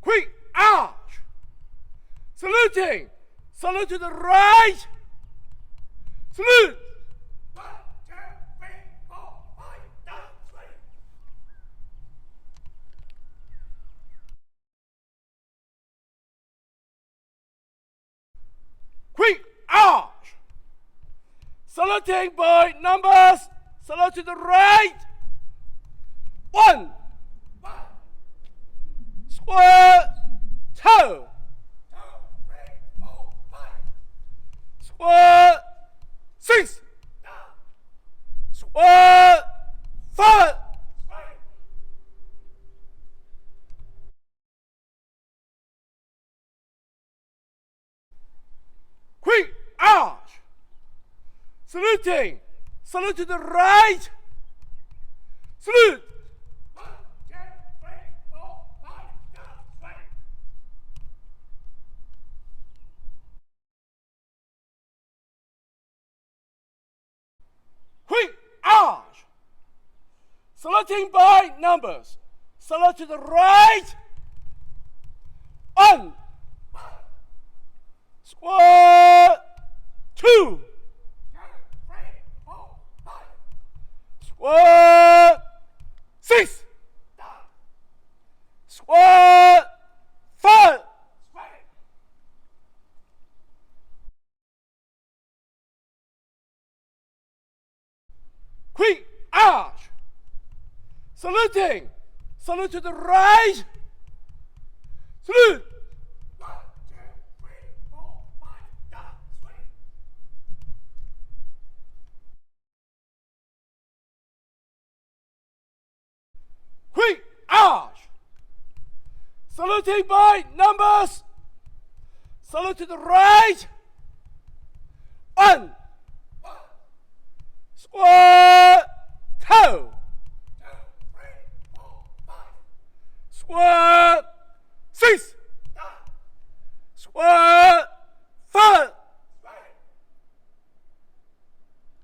quick arch. Saluting. Salute to the right. Salute. 1, 2, 3, 4, 5, 6, 7. Quick arch. Saluting by numbers. Salute to the right. 1. Square. 2. 2, 3, 4, 5. Square. 6. Square. 7. Quick arch. Saluting. Salute to the right. Salute. 1, 2, 3, 4, 5, 6, 7. Quick arch. Saluting by numbers. Salute to the right. 1. Square. 2. 2, 3, 4, 5. Square. 6. Square. 5. Quick arch. Saluting. Salute to the right. Salute. 1, 2, 3, 4, 5, 6, 7. Quick arch. Saluting by numbers. Salute to the right. 1.